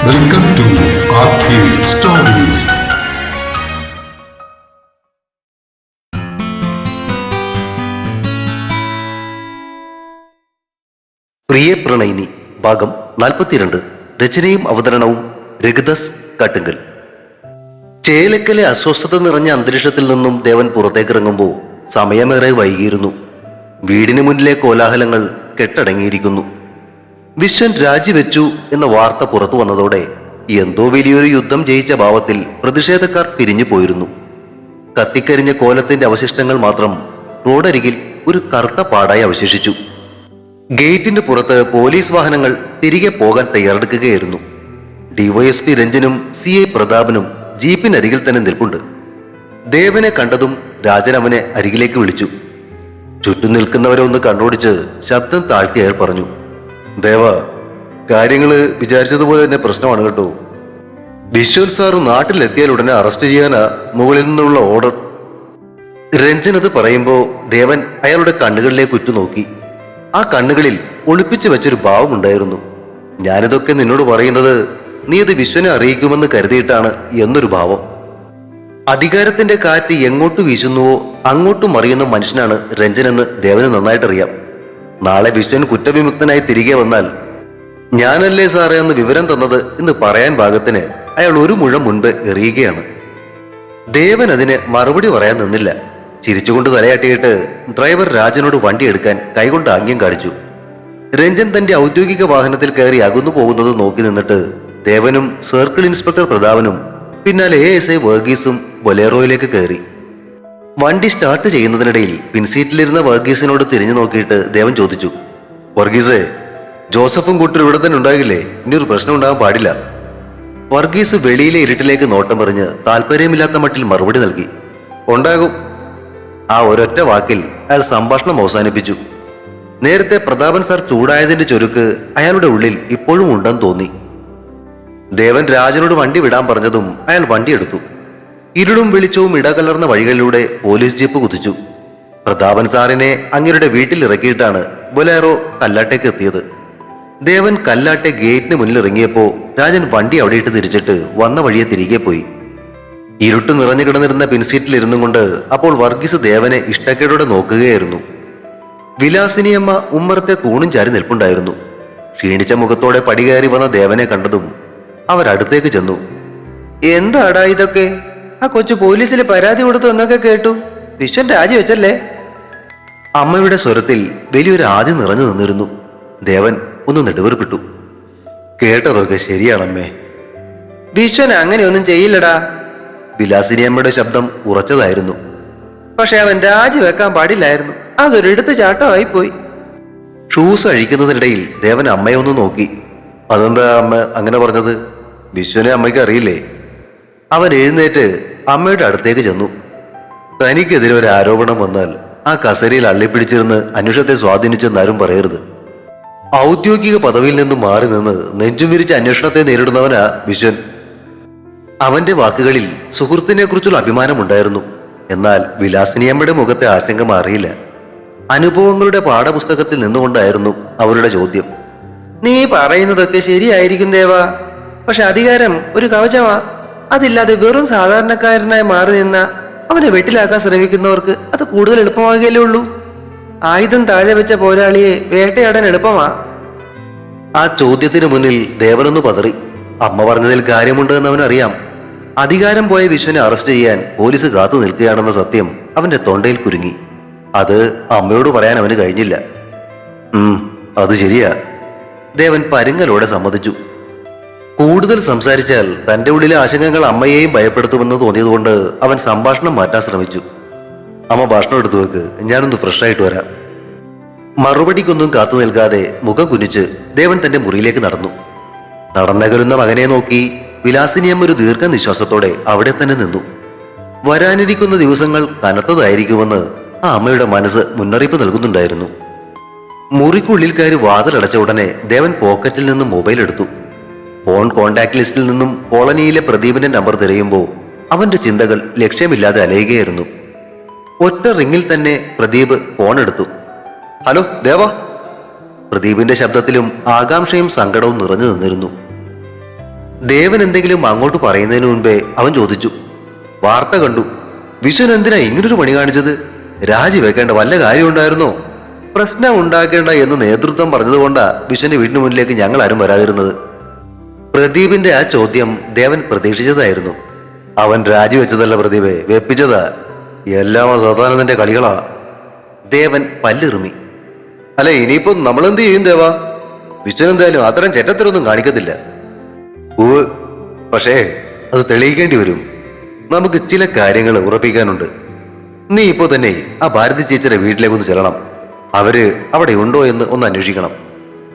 Welcome to RK's Stories. പ്രിയ പ്രണയിനി ഭാഗം 42. രചനയും അവതരണവും രഘുദാസ് കാട്ടുങ്കൽ. ചേലക്കലെ അസ്വസ്ഥത നിറഞ്ഞ അന്തരീക്ഷത്തിൽ നിന്നും ദേവൻ പുറത്തേക്കിറങ്ങുമ്പോൾ സമയമേറെ വൈകിയിരുന്നു. വീടിന് മുന്നിലെ കോലാഹലങ്ങൾ കെട്ടടങ്ങിയിരിക്കുന്നു. വിശ്വൻ രാജിവെച്ചു എന്ന വാർത്ത പുറത്തു വന്നതോടെ എന്തോ വലിയൊരു യുദ്ധം ജയിച്ച ഭാവത്തിൽ പ്രതിഷേധക്കാർ പിരിഞ്ഞു പോയിരുന്നു. കത്തിക്കരിഞ്ഞ കോലത്തിന്റെ അവശിഷ്ടങ്ങൾ മാത്രം റോഡരികിൽ ഒരു കറുത്ത പാടായി അവശേഷിച്ചു. ഗേറ്റിന് പുറത്ത് പോലീസ് വാഹനങ്ങൾ തിരികെ പോകാൻ തയ്യാറെടുക്കുകയായിരുന്നു. ഡിവൈഎസ്പി രഞ്ജനും CI പ്രതാപനും ജീപ്പിനരികിൽ തന്നെ നിൽപ്പുണ്ട്. ദേവനെ കണ്ടതും രാജൻ അവനെ അരികിലേക്ക് വിളിച്ചു. ചുറ്റും നിൽക്കുന്നവരെ ഒന്ന് കണ്ണോടിച്ച് ശബ്ദം താഴ്ത്തി അയാൾ പറഞ്ഞു, ദേവ, കാര്യങ്ങള് വിചാരിച്ചതുപോലെ തന്നെ പ്രശ്നമാണ് കേട്ടോ. വിശ്വൻ സാറ് നാട്ടിലെത്തിയാൽ ഉടനെ അറസ്റ്റ് ചെയ്യാനാ മുകളിൽ നിന്നുള്ള ഓർഡർ. രഞ്ജൻ അത് പറയുമ്പോ ദേവൻ അയാളുടെ കണ്ണുകളിലേക്ക് ഉറ്റുനോക്കി. ആ കണ്ണുകളിൽ ഒളിപ്പിച്ചു വെച്ചൊരു ഭാവമുണ്ടായിരുന്നു. ഞാനിതൊക്കെ നിന്നോട് പറയുന്നത് നീ അത് വിശ്വനെ അറിയിക്കുമെന്ന് കരുതിയിട്ടാണ് എന്നൊരു ഭാവം. അധികാരത്തിന്റെ കാറ്റ് എങ്ങോട്ട് വീശുന്നുവോ അങ്ങോട്ടും മറിയുന്ന മനുഷ്യനാണ് രഞ്ജൻ എന്ന് ദേവന് നന്നായിട്ടറിയാം. നാളെ വിശ്വൻ കുറ്റവിമുക്തനായി തിരികെ വന്നാൽ ഞാനല്ലേ സാറേ എന്ന് വിവരം തന്നത് എന്ന് പറയാൻ ഭാഗത്തിന് അയാൾ ഒരു മുഴം മുൻപ് എറിയുകയാണ്. ദേവൻ അതിന് മറുപടി പറയാൻ നിന്നില്ല. ചിരിച്ചുകൊണ്ട് തലയാട്ടിയിട്ട് ഡ്രൈവർ രാജനോട് വണ്ടി എടുക്കാൻ കൈകൊണ്ട് ആംഗ്യം കാണിച്ചു. രഞ്ജൻ തന്റെ ഔദ്യോഗിക വാഹനത്തിൽ കയറി അകന്നു പോകുന്നത് നോക്കി നിന്നിട്ട് ദേവനും സർക്കിൾ ഇൻസ്പെക്ടർ പ്രതാപനും പിന്നാലെ ASI വർഗീസും ബൊലേറോയിലേക്ക് കയറി. വണ്ടി സ്റ്റാർട്ട് ചെയ്യുന്നതിനിടയിൽ പിൻസീറ്റിലിരുന്ന വർഗീസിനോട് തിരിഞ്ഞു നോക്കിയിട്ട് ദേവൻ ചോദിച്ചു, വർഗീസേ, ജോസഫും കൂട്ടർ ഇവിടെ തന്നെ ഉണ്ടാകില്ലേ? ഇനി ഒരു പ്രശ്നം ഉണ്ടാകാൻ പാടില്ല. വർഗീസ് വെളിയിലെ ഇരുട്ടിലേക്ക് നോട്ടം പറഞ്ഞ് താല്പര്യമില്ലാത്ത മട്ടിൽ മറുപടി നൽകി. ഉണ്ടാകും. ആ ഒരൊറ്റ വാക്കിൽ അയാൾ സംഭാഷണം അവസാനിപ്പിച്ചു. നേരത്തെ പ്രതാപൻ സാർ ചൂടായതിന്റെ ചുരുക്ക് അയാളുടെ ഉള്ളിൽ ഇപ്പോഴും ഉണ്ടെന്ന് തോന്നി. ദേവൻ രാജനോട് വണ്ടി വിടാൻ പറഞ്ഞതും അയാൾ വണ്ടി എടുത്തു. ഇരുളും വെളിച്ചവും ഇടകലർന്ന വഴികളിലൂടെ പോലീസ് ജീപ്പ് കുതിച്ചു. പ്രതാപൻ സാറിനെ അങ്ങരുടെ വീട്ടിൽ ഇറക്കിയിട്ടാണ് ബൊലേറോ കല്ലാട്ടേക്ക് എത്തിയത്. ദേവൻ കല്ലാട്ടെ ഗേറ്റിന് മുന്നിൽ ഇറങ്ങിയപ്പോ രാജൻ വണ്ടി അവിടെ ഇട്ട് തിരിച്ചിട്ട് വന്ന വഴിയെ തിരികെ പോയി. ഇരുട്ട് നിറഞ്ഞു കിടന്നിരുന്ന പിൻസീറ്റിൽ ഇരുന്നും കൊണ്ട് അപ്പോൾ വർഗീസ് ദേവനെ ഇഷ്ടക്കേടോടെ നോക്കുകയായിരുന്നു. വിലാസിനിയമ്മ ഉമ്മറത്തെ തൂണും ചാരി നിൽപ്പുണ്ടായിരുന്നു. ക്ഷീണിച്ച മുഖത്തോടെ പടി കയറി വന്ന ദേവനെ കണ്ടതും അവരടുത്തേക്ക് ചെന്നു. എന്താടാ ഇതൊക്കെ? ആ കൊച്ചു പോലീസിൽ പരാതി കൊടുത്തു എന്നൊക്കെ കേട്ടു. വിശ്വൻ രാജിവെച്ചല്ലേ? അമ്മയുടെ സ്വരത്തിൽ വലിയൊരു ആദി നിറഞ്ഞു നിന്നിരുന്നു. ദേവൻ ഒന്ന് നെടുവേർപ്പെട്ടു. കേട്ടതൊക്കെ ശരിയാണമ്മേ. വിശ്വൻ അങ്ങനെയൊന്നും ചെയ്യില്ലടാ. വിലാസിനി അമ്മയുടെ ശബ്ദം ഉറച്ചതായിരുന്നു. പക്ഷെ അവൻ രാജിവെക്കാൻ പാടില്ലായിരുന്നു. അതൊരു എടുത്തു ചാട്ടമായി പോയി. ഷൂസ് അഴിക്കുന്നതിനിടയിൽ ദേവൻ അമ്മയെ ഒന്ന് നോക്കി. അതെന്താ അമ്മ അങ്ങനെ പറഞ്ഞത്? വിശ്വനെ അമ്മയ്ക്ക് അറിയില്ലേ? അവൻ എഴുന്നേറ്റ് അമ്മയുടെ അടുത്തേക്ക് ചെന്നു. തനിക്കെതിരെ ഒരു ആരോപണം വന്നാൽ ആ കസേരയിൽ അള്ളിപ്പിടിച്ചിരുന്ന് അന്വേഷണത്തെ സ്വാധീനിച്ചെന്നാരും പറയരുത്. ഔദ്യോഗിക പദവിയിൽ നിന്നും മാറി നിന്ന് നെഞ്ചും വിരിച്ച അന്വേഷണത്തെ നേരിടുന്നവനാ വിശ്വൻ. അവന്റെ വാക്കുകളിൽ സുഹൃത്തിനെ കുറിച്ചുള്ള അഭിമാനമുണ്ടായിരുന്നു. എന്നാൽ വിലാസിനിയമ്മയുടെ മുഖത്തെ ആശങ്ക മാറിയില്ല. അനുഭവങ്ങളുടെ പാഠപുസ്തകത്തിൽ നിന്നുകൊണ്ടായിരുന്നു അവരുടെ ചോദ്യം. നീ പറയുന്നതൊക്കെ ശരിയായിരിക്കും ദേവാ, പക്ഷെ അധികാരം ഒരു കവചമാ. അതില്ലാതെ വെറും സാധാരണക്കാരനായി മാറി നിന്ന അവനെ വെട്ടിലാക്കാൻ ശ്രമിക്കുന്നവർക്ക് അത് കൂടുതൽ എളുപ്പമാകുകയല്ലേ ഉള്ളൂ. ആയുധം താഴെ വെച്ച പോരാളിയെ വേട്ടയാടാൻ എളുപ്പമാ. ആ ചോദ്യത്തിന് മുന്നിൽ ദേവനൊന്ന് പതറി. അമ്മ പറഞ്ഞതിൽ കാര്യമുണ്ട് എന്ന് അവനറിയാം. അധികാരം പോയ വിശ്വനെ അറസ്റ്റ് ചെയ്യാൻ പോലീസ് കാത്തു നിൽക്കുകയാണെന്ന സത്യം അവന്റെ തൊണ്ടയിൽ കുരുങ്ങി. അത് അമ്മയോട് പറയാൻ അവന് കഴിഞ്ഞില്ല. അത് ശരിയാ, ദേവൻ പരുങ്ങലോടെ സമ്മതിച്ചു. കൂടുതൽ സംസാരിച്ചാൽ തന്റെ ഉള്ളിലെ ആശങ്കകൾ അമ്മയെയും ഭയപ്പെടുത്തുമെന്ന് തോന്നിയതുകൊണ്ട് അവൻ സംഭാഷണം മാറ്റാൻ ശ്രമിച്ചു. അമ്മ ഭക്ഷണം എടുത്തു വെക്ക്, ഞാനൊന്ന് ഫ്രഷ് ആയിട്ട് വരാം. മറുപടിക്കൊന്നും കാത്തു നിൽക്കാതെ മുഖം കുനിച്ച് ദേവൻ തന്റെ മുറിയിലേക്ക് നടന്നു. നടന്നകലുന്ന മകനെ നോക്കി വിലാസിനിയമ്മ ഒരു ദീർഘനിശ്വാസത്തോടെ അവിടെ തന്നെ നിന്നു. വരാനിരിക്കുന്ന ദിവസങ്ങൾ കനത്തതായിരിക്കുമെന്ന് ആ അമ്മയുടെ മനസ്സ് മുന്നറിയിപ്പ് നൽകുന്നുണ്ടായിരുന്നു. മുറിക്കുള്ളിൽ കയറി വാതിലടച്ച ഉടനെ ദേവൻ പോക്കറ്റിൽ നിന്ന് മൊബൈൽ എടുത്തു. ഫോൺ കോണ്ടാക്ട് ലിസ്റ്റിൽ നിന്നും കോളനിയിലെ പ്രദീപിന്റെ നമ്പർ തിരയുമ്പോൾ അവന്റെ ചിന്തകൾ ലക്ഷ്യമില്ലാതെ അലയുകയായിരുന്നു. ഒറ്റ റിങ്ങിൽ തന്നെ പ്രദീപ് ഫോൺ എടുത്തു. ഹലോ ദേവാ. പ്രദീപിന്റെ ശബ്ദത്തിലും ആകാംക്ഷയും സങ്കടവും നിറഞ്ഞു നിന്നിരുന്നു. ദേവൻ എന്തെങ്കിലും അങ്ങോട്ട് പറയുന്നതിന് മുൻപേ അവൻ ചോദിച്ചു, വാർത്ത കണ്ടു. വിശ്വൻ എന്തിനാ ഇങ്ങനൊരു പണി കാണിച്ചത്? രാജിവെക്കേണ്ട വല്ല കാര്യമുണ്ടായിരുന്നോ? പ്രശ്നം ഉണ്ടാക്കേണ്ട എന്ന് നേതൃത്വം പറഞ്ഞതുകൊണ്ടാ വിശ്വന്റെ വീടിന് മുന്നിലേക്ക് ഞങ്ങൾ ആരും വരാതിരുന്നത്. പ്രദീപിന്റെ ആ ചോദ്യം ദേവൻ പ്രതീക്ഷിച്ചതായിരുന്നു. അവൻ രാജിവെച്ചതല്ല പ്രദീപെ, വെപ്പിച്ചതാ. എല്ലാം സദാനന്ദന്റെ കളികളാ. ദേവൻ പല്ലിറുമി. അല്ല, ഇനിയിപ്പോ നമ്മളെന്ത് ചെയ്യും ദേവാ? വിശ്വൻ എന്തായാലും അത്തരം ചെറ്റത്തരൊന്നും കാണിക്കത്തില്ല. പക്ഷേ അത് തെളിയിക്കേണ്ടി വരും. നമുക്ക് ചില കാര്യങ്ങൾ ഉറപ്പിക്കാനുണ്ട്. നീ ഇപ്പോ തന്നെ ആ ഭാരതി ചേച്ചിയുടെ വീട്ടിലേക്കൊന്ന് ചെല്ലണം. അവര് അവിടെ ഉണ്ടോ എന്ന് ഒന്ന് അന്വേഷിക്കണം.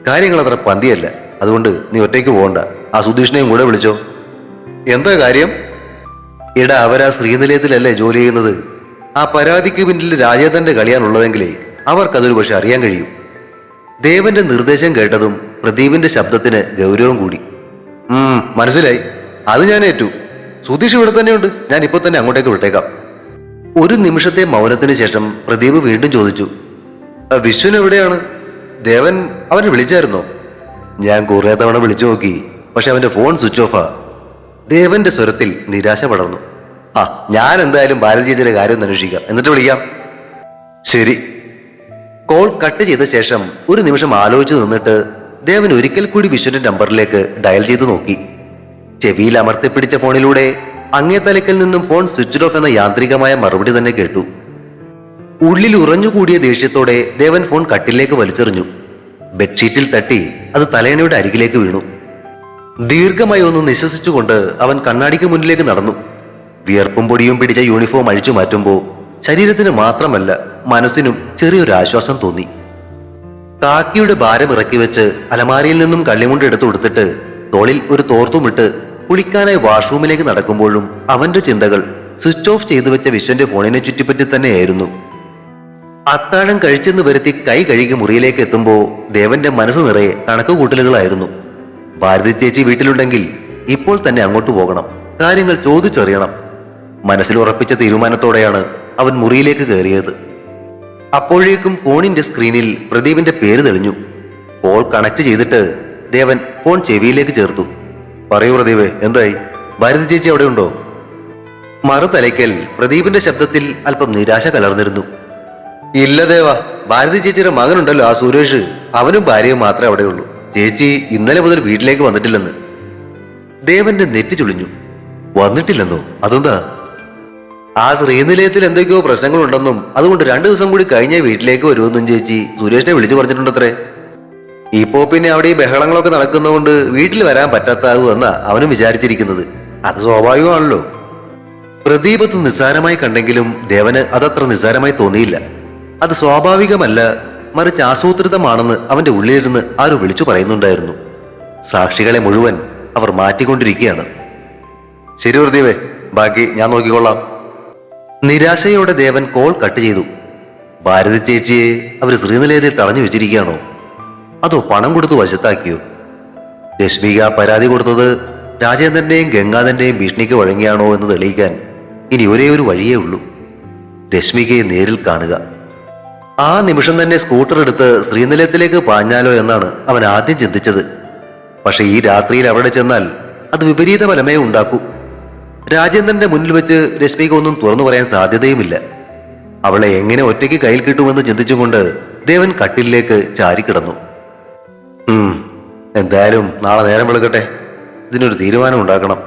കാര്യങ്ങൾ അത്ര പന്തിയല്ല. അതുകൊണ്ട് നീ ഒറ്റയ്ക്ക് പോകണ്ട. ആ സുധീഷിനെയും കൂടെ വിളിച്ചോ. എന്താ കാര്യം? എടാ, അവരാ ശ്രീനിലയത്തിലല്ലേ ജോലി ചെയ്യുന്നത്. ആ പരാതിക്ക് പിന്നിൽ രാജേന്ദ്രന്റെ കളിയാണുള്ളതെങ്കിലേ അവർക്കതൊരു പക്ഷെ അറിയാൻ കഴിയും. ദേവന്റെ നിർദ്ദേശം കേട്ടതും പ്രദീപിന്റെ ശബ്ദത്തിന് ഗൗരവം കൂടി. മനസ്സിലായി, അത് ഞാൻ ഏറ്റു. സുധീഷ് ഇവിടെ തന്നെയുണ്ട്. ഞാൻ ഇപ്പൊ തന്നെ അങ്ങോട്ടേക്ക് വിട്ടേക്കാം. ഒരു നിമിഷത്തെ മൗനത്തിന് ശേഷം പ്രദീപ് വീണ്ടും ചോദിച്ചു, വിശ്വൻ എവിടെയാണ്? ദേവൻ അവനെ വിളിച്ചായിരുന്നോ? ഞാൻ കുറെ തവണ വിളിച്ചു നോക്കി, പക്ഷെ അവന്റെ ഫോൺ സ്വിച്ച് ഓഫാ. ദേവന്റെ സ്വരത്തിൽ നിരാശ പടർന്നു. ഞാൻ എന്തായാലും ഭാരതി ചേച്ചിയുടെ കാര്യം ഒന്ന് അന്വേഷിക്കാം, എന്നിട്ട് വിളിക്കാം. ശരി. കോൾ കട്ട് ചെയ്ത ശേഷം ഒരു നിമിഷം ആലോചിച്ച് നിന്നിട്ട് ദേവൻ ഒരിക്കൽ കൂടി വിശ്വന്റെ നമ്പറിലേക്ക് ഡയൽ ചെയ്ത് നോക്കി. ചെവിയിൽ അമർത്തിപ്പിടിച്ച ഫോണിലൂടെ അങ്ങേ തലക്കൽ നിന്നും ഫോൺ സ്വിച്ച് ഓഫ് എന്ന യാന്ത്രികമായ മറുപടി തന്നെ കേട്ടു. ഉള്ളിൽ ഉറഞ്ഞുകൂടിയ ദേഷ്യത്തോടെ ദേവൻ ഫോൺ കട്ടിലേക്ക് വലിച്ചെറിഞ്ഞു. ബെഡ്ഷീറ്റിൽ തട്ടി അത് തലയണയുടെ അരികിലേക്ക് വീണു. ദീർഘമായി ഒന്ന് നിശ്വസിച്ചുകൊണ്ട് അവൻ കണ്ണാടിക്ക് മുന്നിലേക്ക് നടന്നു. വിയർപ്പും പൊടിയും പിടിച്ച യൂണിഫോം അഴിച്ചു മാറ്റുമ്പോൾ ശരീരത്തിന് മാത്രമല്ല മനസ്സിനും ചെറിയൊരു ആശ്വാസം തോന്നി. കാക്കിയുടെ ഭാരം ഇറക്കി വെച്ച് അലമാരയിൽ നിന്നും കള്ളിമുണ്ട് എടുത്തു കൊടുത്തിട്ട് തോളിൽ ഒരു തോർത്തുമിട്ട് കുളിക്കാനായി വാഷ്റൂമിലേക്ക് നടക്കുമ്പോഴും അവന്റെ ചിന്തകൾ സ്വിച്ച് ഓഫ് ചെയ്തു വെച്ച വിശ്വന്റെ ഫോണിനെ ചുറ്റിപ്പറ്റി തന്നെയായിരുന്നു. അത്താഴം കഴിച്ചെന്ന് വരുത്തി കൈ കഴുകി മുറിയിലേക്ക് എത്തുമ്പോൾ ദേവന്റെ മനസ്സ് നിറയെ കണക്കുകൂട്ടലുകളായിരുന്നു. ഭാരതി ചേച്ചി വീട്ടിലുണ്ടെങ്കിൽ ഇപ്പോൾ തന്നെ അങ്ങോട്ട് പോകണം, കാര്യങ്ങൾ ചോദിച്ചറിയണം. മനസ്സിൽ ഉറപ്പിച്ച തീരുമാനത്തോടെയാണ് അവൻ മുറിയിലേക്ക് കയറിയത്. അപ്പോഴേക്കും ഫോണിന്റെ സ്ക്രീനിൽ പ്രദീപിന്റെ പേര് തെളിഞ്ഞു. കോൾ കണക്ട് ചെയ്തിട്ട് ദേവൻ ഫോൺ ചെവിയിലേക്ക് ചേർത്തു. പറയൂ പ്രദീപ്, എന്തായി? ഭാരതി ചേച്ചി അവിടെ ഉണ്ടോ? മറുതലയ്ക്കൽ പ്രദീപിന്റെ ശബ്ദത്തിൽ അല്പം നിരാശ കലർന്നിരുന്നു. ഇല്ല ദേവാ, ഭാരതി ചേച്ചിയുടെ മകനുണ്ടല്ലോ ആ സുരേഷ്, അവനും ഭാര്യയും മാത്രമേ അവിടെയുള്ളൂ. ചേച്ചി ഇന്നലെ മുതൽ വീട്ടിലേക്ക് വന്നിട്ടില്ലെന്ന്. ദേവന്റെ നെറ്റി ചുളിഞ്ഞു. വന്നിട്ടില്ലെന്നോ? അതെന്താ? ആ ശ്രീനിലയത്തിൽ എന്തൊക്കെയോ പ്രശ്നങ്ങളുണ്ടെന്നും അതുകൊണ്ട് 2 ദിവസം കൂടി കഴിഞ്ഞേ വീട്ടിലേക്ക് വരുമെന്നും ചേച്ചി സുരേഷിനെ വിളിച്ചു പറഞ്ഞിട്ടുണ്ടത്രേ. ഇപ്പോ പിന്നെ അവിടെ ഈ ബഹളങ്ങളൊക്കെ നടക്കുന്നതുകൊണ്ട് വീട്ടിൽ വരാൻ പറ്റാത്താകുമെന്നാ അവനും വിചാരിച്ചിരിക്കുന്നത്. അത് സ്വാഭാവികമാണല്ലോ. പ്രദീപത്ത് നിസ്സാരമായി കണ്ടെങ്കിലും ദേവന് അതത്ര നിസ്സാരമായി തോന്നിയില്ല. അത് സ്വാഭാവികമല്ല, മറിച്ച് ആസൂത്രിതമാണെന്ന് അവന്റെ ഉള്ളിലിരുന്ന് ആരോ വിളിച്ചു പറയുന്നുണ്ടായിരുന്നു. സാക്ഷികളെ മുഴുവൻ അവർ മാറ്റിക്കൊണ്ടിരിക്കുകയാണ്. ശരി പ്രദീപേ, ബാക്കി ഞാൻ നോക്കിക്കൊള്ളാം. നിരാശയോടെ ദേവൻ കോൾ കട്ട് ചെയ്തു. ഭാരതി ചേച്ചിയെ അവർ ശ്രീനിലയത്തിൽ തടഞ്ഞു വെച്ചിരിക്കുകയാണോ? അതോ പണം കൊടുത്ത് വശത്താക്കിയോ? രശ്മിക പരാതി കൊടുത്തത് രാജേന്ദ്രന്റെയും ഗംഗാധരന്റെയും ഭീഷണിക്ക് വഴങ്ങിയാണോ എന്ന് തെളിയിക്കാൻ ഇനി ഒരേ ഒരു വഴിയേ ഉള്ളൂ, രശ്മികയെ നേരിൽ കാണുക. ആ നിമിഷം തന്നെ സ്കൂട്ടർ എടുത്ത് ശ്രീനിലയത്തിലേക്ക് പാഞ്ഞാലോ എന്നാണ് അവൻ ആദ്യം ചിന്തിച്ചത്. പക്ഷെ ഈ രാത്രിയിൽ അവിടെ ചെന്നാൽ അത് വിപരീത ഫലമേ ഉണ്ടാക്കൂ. രാജേന്ദ്രന്റെ മുന്നിൽ വെച്ച് രശ്മിക ഒന്നും തുറന്നു പറയാൻ സാധ്യതയുമില്ല. അവളെ എങ്ങനെ ഒറ്റയ്ക്ക് കയ്യിൽ കിട്ടുമെന്ന് ചിന്തിച്ചുകൊണ്ട് ദേവൻ കട്ടിലേക്ക് ചാരിക്കിടന്നു. എന്തായാലും നാളെ നേരം വെളുക്കട്ടെ, ഇതിനൊരു തീരുമാനം ഉണ്ടാക്കണം.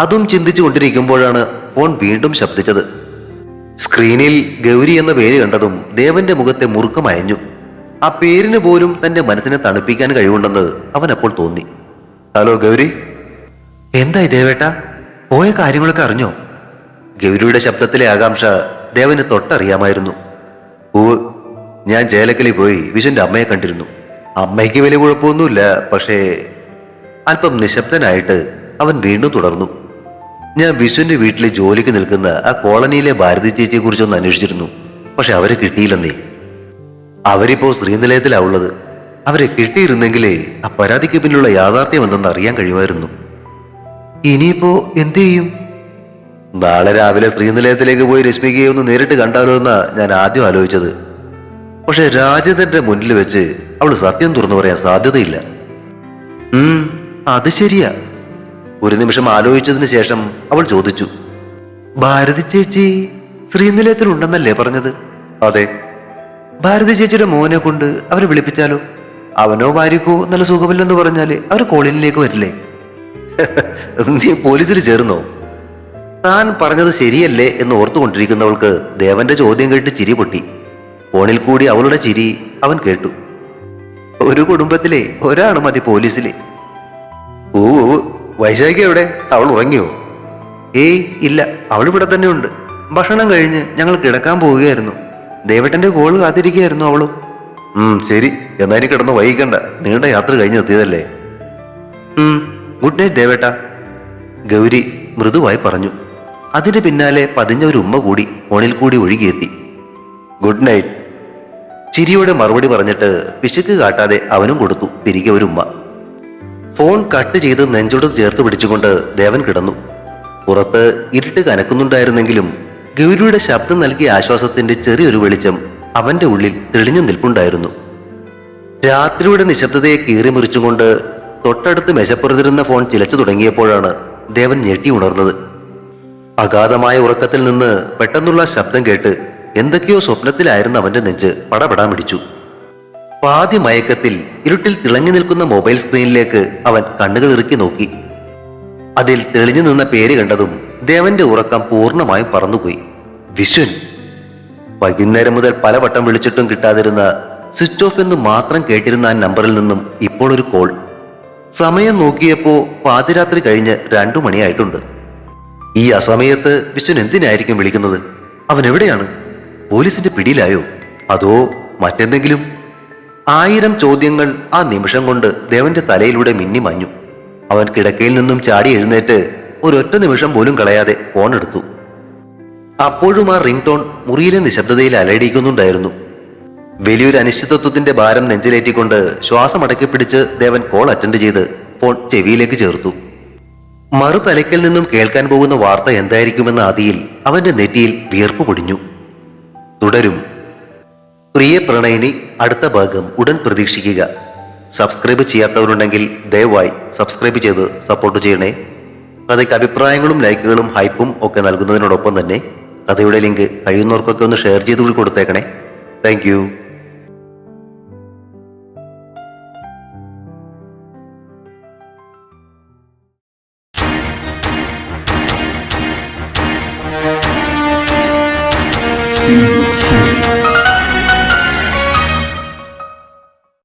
അതും ചിന്തിച്ചു കൊണ്ടിരിക്കുമ്പോഴാണ് ഫോൺ വീണ്ടും ശബ്ദിച്ചത്. സ്ക്രീനിൽ ഗൗരി എന്ന പേര് കണ്ടതും ദേവന്റെ മുഖത്തെ മുറുക്കമയഞ്ഞു. ആ പേരിന് പോലും തന്റെ മനസ്സിനെ തണുപ്പിക്കാൻ കഴിവുണ്ടെന്ന് അവൻ അപ്പോൾ തോന്നി. ഹലോ ഗൗരി. എന്തായി ദേവേട്ട, പോയ കാര്യങ്ങളൊക്കെ അറിഞ്ഞോ? ഗൗരിയുടെ ശബ്ദത്തിലെ ആകാംക്ഷ ദേവന് തൊട്ടറിയാമായിരുന്നു. ഞാൻ ചേലക്കലിൽ പോയി വിശുന്റെ അമ്മയെ കണ്ടിരുന്നു. അമ്മയ്ക്ക് വലിയ കുഴപ്പമൊന്നുമില്ല. പക്ഷേ അല്പം നിശബ്ദനായിട്ട് അവൻ വീണ്ടും തുടർന്നു. ഞാൻ വിശുന്റെ വീട്ടിൽ ജോലിക്ക് നിൽക്കുന്ന ആ കോളനിയിലെ ഭാരതി ചേച്ചിയെ കുറിച്ചൊന്ന് അന്വേഷിച്ചിരുന്നു. പക്ഷെ അവരെ കിട്ടിയില്ലെന്നേ. അവരിപ്പോ ശ്രീനിലയത്തിലാ ഉള്ളത്. അവരെ കിട്ടിയിരുന്നെങ്കിലേ ആ പരാതിക്ക് പിന്നിലുള്ള യാഥാർത്ഥ്യം എന്തെന്ന് അറിയാൻ കഴിയുമായിരുന്നു. ഇനിയിപ്പോ എന്തു ചെയ്യും? നാളെ രാവിലെ ശ്രീനിലയത്തിലേക്ക് പോയി രശ്മികയെ ഒന്ന് നേരിട്ട് കണ്ടാലോ എന്നാ ഞാൻ ആദ്യം ആലോചിച്ചത്. പക്ഷെ രാജേന്ദ്രന്റെ മുന്നിൽ വെച്ച് അവള് സത്യം തുറന്നു പറയാൻ സാധ്യതയില്ല. അത് ശരിയാ. ഒരു നിമിഷം ആലോചിച്ചതിന് ശേഷം അവൾ ചോദിച്ചു, ഭാരതി ചേച്ചി ശ്രീനിലയത്തിലുണ്ടെന്നല്ലേ പറഞ്ഞത്? അതെ. ഭാരതി ചേച്ചിയുടെ മോനെ കൊണ്ട് അവരെ വിളിപ്പിച്ചാലോ? അവനോ ഭാര്യക്കോ നല്ല സുഖമില്ലെന്ന് പറഞ്ഞാല് അവർ കോളിനിലേക്ക് വരില്ലേ? നീ പോലീസിൽ ചേർന്നോ? താൻ പറഞ്ഞത് ശരിയല്ലേ എന്ന് ഓർത്തുകൊണ്ടിരിക്കുന്നവൾക്ക് ദേവന്റെ ചോദ്യം കേട്ട് ചിരി പൊട്ടി. ഫോണിൽ കൂടി അവളുടെ ചിരി അവൻ കേട്ടു. ഒരു കുടുംബത്തിലെ ഒരാണ് മതി പോലീസിലെ. ഓ, വൈശാഖി എവിടെ? അവൾ ഉറങ്ങിയോ? ഏയ് ഇല്ല, അവൾ ഇവിടെ തന്നെ ഉണ്ട്. ഭക്ഷണം കഴിഞ്ഞ് ഞങ്ങൾ കിടക്കാൻ പോവുകയായിരുന്നു. ദേവട്ടന്റെ കോൾ കാത്തിരിക്കുകയായിരുന്നു അവളും. ശരി, എന്നാ ഇനി കിടന്ന് വൈകിക്കണ്ട, നീണ്ട യാത്ര കഴിഞ്ഞ് എത്തിയതല്ലേ. ഗുഡ് നൈറ്റ് ദേവേട്ട, ഗൗരി മൃദുവായി പറഞ്ഞു. അതിന് പിന്നാലെ പതിഞ്ഞ ഒരു ഉമ്മ കൂടി ഫോണിൽ കൂടി ഒഴുകിയെത്തി. ഗുഡ് നൈറ്റ്, ചിരിയോടെ മറുപടി പറഞ്ഞിട്ട് പിശുക്ക് കാട്ടാതെ അവനും കൊടുത്തു തിരികെ ഒരു ഉമ്മ. ഫോൺ കട്ട് ചെയ്ത് നെഞ്ചോട് ചേർത്ത് പിടിച്ചുകൊണ്ട് ദേവൻ കിടന്നു. പുറത്ത് ഇരുട്ട് കനക്കുന്നുണ്ടായിരുന്നെങ്കിലും ഗൗരിയുടെ ശബ്ദം നൽകിയ ആശ്വാസത്തിന്റെ ചെറിയൊരു വെളിച്ചം അവന്റെ ഉള്ളിൽ തെളിഞ്ഞു നിൽപ്പുണ്ടായിരുന്നു. രാത്രിയുടെ നിശബ്ദതയെ കീറി മുറിച്ചുകൊണ്ട് തൊട്ടടുത്ത് മെശപ്പുറത്തിരുന്ന ഫോൺ ചിലച്ചു തുടങ്ങിയപ്പോഴാണ് ദേവൻ ഞെട്ടി ഉണർന്നത്. അഗാധമായ ഉറക്കത്തിൽ നിന്ന് പെട്ടെന്നുള്ള ശബ്ദം കേട്ട് എന്തൊക്കെയോ സ്വപ്നത്തിലായിരുന്ന അവന്റെ നെഞ്ച് പടപടാൻ പിടിച്ചു. പാതി മയക്കത്തിൽ ഇരുട്ടിൽ തിളങ്ങി നിൽക്കുന്ന മൊബൈൽ സ്ക്രീനിലേക്ക് അവൻ കണ്ണുകൾ ഇറുക്കി നോക്കി. അതിൽ തെളിഞ്ഞു നിന്ന പേര് കണ്ടതും ദേവന്റെ ഉറക്കം പൂർണ്ണമായും പറന്നുപോയി. വിശ്വൻ. വൈകുന്നേരം മുതൽ പലവട്ടം വിളിച്ചിട്ടും കിട്ടാതിരുന്ന സ്വിച്ച് ഓഫ് എന്ന് മാത്രം കേട്ടിരുന്ന ആ നമ്പറിൽ നിന്നും ഇപ്പോൾ ഒരു കോൾ. സമയം നോക്കിയപ്പോ പാതിരാത്രി കഴിഞ്ഞ് 2 മണിയായിട്ടുണ്ട്. ഈ അസമയത്ത് വിശ്വൻ എന്തിനായിരിക്കും വിളിക്കുന്നത്? അവൻ എവിടെയാണ്? പോലീസിന്റെ പിടിയിലായോ? അതോ മറ്റെന്തെങ്കിലും? 1000 ചോദ്യങ്ങൾ ആ നിമിഷം കൊണ്ട് ദേവന്റെ തലയിലൂടെ മിന്നി മഞ്ഞു. അവൻ കിടക്കയിൽ നിന്നും ചാടി എഴുന്നേറ്റ് ഒരൊറ്റ നിമിഷം പോലും കളയാതെ ഫോൺ എടുത്തു. അപ്പോഴും ആ റിംഗ് ടോൺ മുറിയിലെ നിശബ്ദതയിൽ അലയടിക്കുന്നുണ്ടായിരുന്നു. വലിയൊരു അനിശ്ചിതത്വത്തിന്റെ ഭാരം നെഞ്ചിലേറ്റിക്കൊണ്ട് ശ്വാസം അടക്കി പിടിച്ച് ദേവൻ കോൾ അറ്റൻഡ് ചെയ്ത് ഫോൺ ചെവിയിലേക്ക് ചേർത്തു. മറുതലയ്ക്കൽ നിന്നും കേൾക്കാൻ പോകുന്ന വാർത്ത എന്തായിരിക്കുമെന്ന ആദിയിൽ അവന്റെ നെറ്റിയിൽ വിയർപ്പ് പൊടിഞ്ഞു. തുടരും. പ്രിയ പ്രണയിനി അടുത്ത ഭാഗം ഉടൻ പ്രതീക്ഷിക്കുക. സബ്സ്ക്രൈബ് ചെയ്യാത്തവരുണ്ടെങ്കിൽ ദയവായി സബ്സ്ക്രൈബ് ചെയ്ത് സപ്പോർട്ട് ചെയ്യണേ. കഥയ്ക്ക് അഭിപ്രായങ്ങളും ലൈക്കുകളും ഹൈപ്പും ഒക്കെ നൽകുന്നതിനോടൊപ്പം തന്നെ കഥയുടെ ലിങ്ക് കഴിയുന്നവർക്കൊക്കെ ഒന്ന് ഷെയർ ചെയ്ത് കൊടുത്തേക്കണേ. Thank you. See you soon.